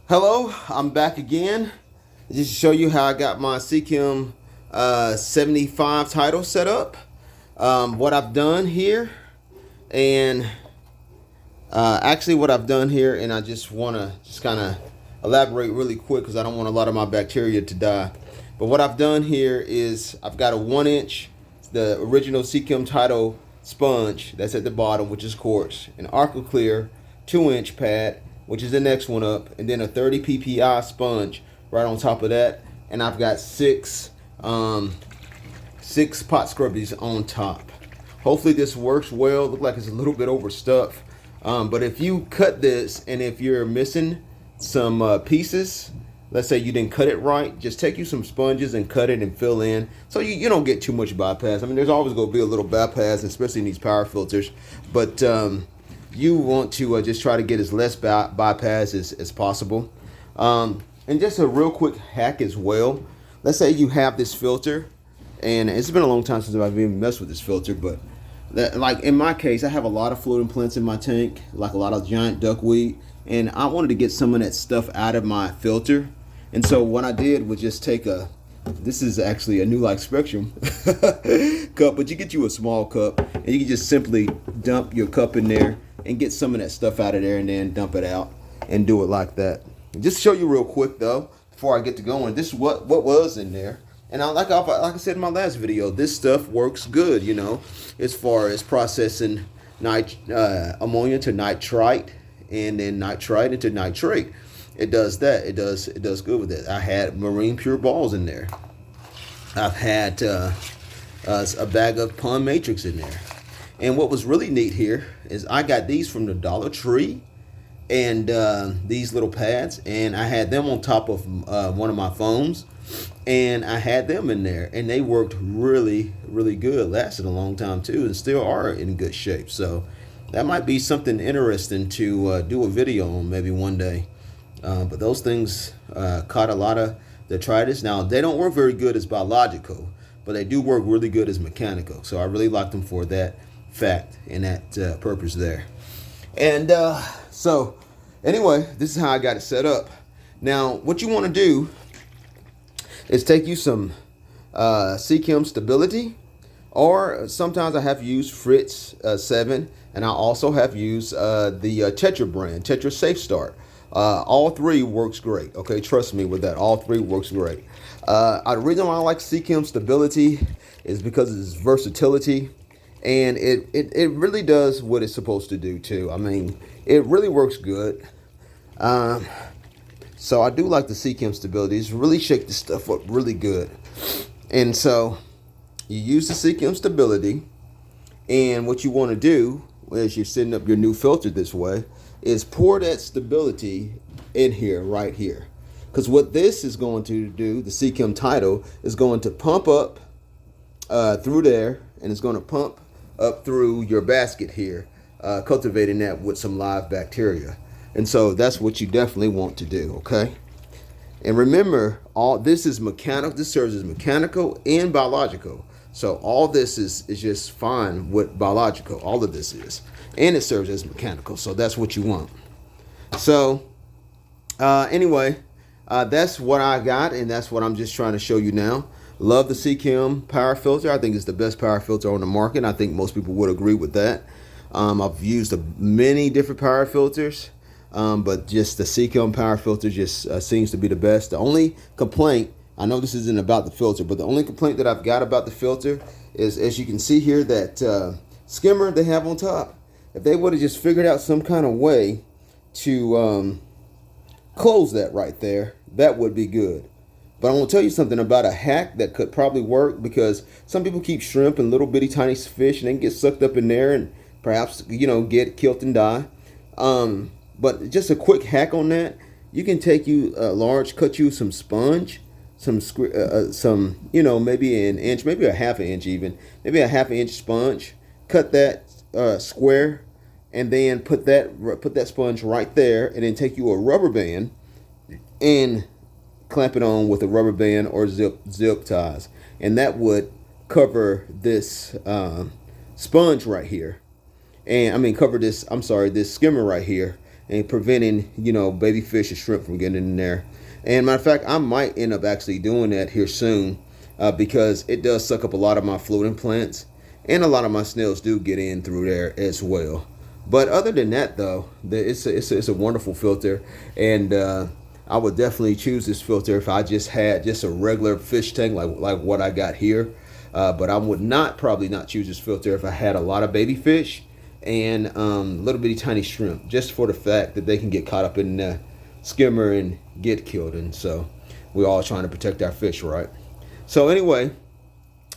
Hello, I'm back again. Just to show you how I got my seachem 75 tidal set up. What I've done here, and actually what I've done here, and I just want to kind of elaborate really quick because I don't want a lot of my bacteria to die. But what I've done here is I've got a 1-inch, the original seachem tidal sponge that's at the bottom, which is quartz, an Clear 2-inch pad, which is the next one up, and then a 30 ppi sponge right on top of that, and I've got six pot scrubbies on top. Hopefully this works well. Look like it's a little bit overstuffed, but if you cut this and if you're missing some pieces, let's say you didn't cut it right, just take you some sponges and cut it and fill in so you don't get too much bypass. I mean, there's always going to be a little bypass, especially in these power filters, but you want to just try to get as less bypass as possible. And just a real quick hack as well. Let's say you have this filter, and it's been a long time since I've even messed with this filter, but like in my case, I have a lot of floating plants in my tank, like a lot of giant duckweed, and I wanted to get some of that stuff out of my filter. And so what I did was just take this is actually a New Life Spectrum cup, but you get you a small cup, and you can just simply dump your cup in there and get some of that stuff out of there and then dump it out and do it like that. Just to show you real quick though, before I get to going, this is what was in there. And like I said in my last video, this stuff works good, you know, as far as processing ammonia to nitrite and then nitrite into nitrate. It does that. It does good with it. I had marine pure balls in there. I've had a bag of pond matrix in there. And what was really neat here is I got these from the Dollar Tree, and these little pads, and I had them on top of one of my phones, and I had them in there, and they worked really, really good. Lasted a long time too, and still are in good shape. So that might be something interesting to do a video on maybe one day. But those things caught a lot of detritus. Now they don't work very good as biological, but they do work really good as mechanical. So I really like them for that fact and that purpose there. And so anyway, this is how I got it set up. Now what you want to do is take you some seachem stability, or sometimes I have used Fritz 7, and I also have used the Tetra brand, Tetra Safe Start. All three works great. Okay, trust me with that. All three works great. The reason why I like seachem stability is because of its versatility, and it really does what it's supposed to do too. I mean, it really works good. So I do like the seachem stability. It's really shake this stuff up really good. And so you use the seachem stability, and what you want to do as you're setting up your new filter this way is pour that stability in here, right here. Because what this is going to do, the seachem tidal, is going to pump up through there, and it's going to pump up through your basket here, cultivating that with some live bacteria. And so that's what you definitely want to do, okay? And remember, all this is mechanical. This serves as mechanical and biological. So all this is just fine with biological. All of this is. And it serves as mechanical. So that's what you want. So anyway, that's what I got, and that's what I'm just trying to show you now. Love the seachem power filter. I think it's the best power filter on the market. I think most people would agree with that. I've used many different power filters, but just the seachem power filter just seems to be the best. The only complaint, I know this isn't about the filter, but the only complaint that I've got about the filter is, as you can see here, that skimmer they have on top. If they would have just figured out some kind of way to close that right there, that would be good. But I want to tell you something about a hack that could probably work, because some people keep shrimp and little bitty tiny fish, and they can get sucked up in there and perhaps, you know, get killed and die. But just a quick hack on that: you can take you cut you some sponge, some you know, maybe an inch, maybe a half an inch even, maybe a half an inch sponge. Cut that square, and then put that sponge right there, and then take you a rubber band and clamp it on with a rubber band or zip ties, and that would cover this sponge right here, and cover this, this skimmer right here, and preventing, you know, baby fish or shrimp from getting in there. And matter of fact, I might end up actually doing that here soon, because it does suck up a lot of my floating plants, and a lot of my snails do get in through there as well. But other than that, though, it's a wonderful filter, and I would definitely choose this filter if I just had just a regular fish tank like what I got here. But I would probably not choose this filter if I had a lot of baby fish and little bitty tiny shrimp, just for the fact that they can get caught up in the skimmer and get killed. And so we're all trying to protect our fish, right? So anyway,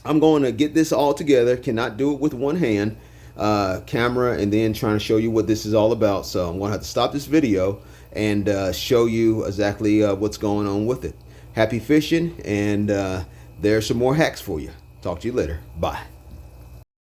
I'm going to get this all together. Cannot do it with one hand, camera, and then trying to show you what this is all about. So I'm going to have to stop this video and show you exactly what's going on with it. Happy fishing, and there's some more hacks for you. Talk to you later. Bye.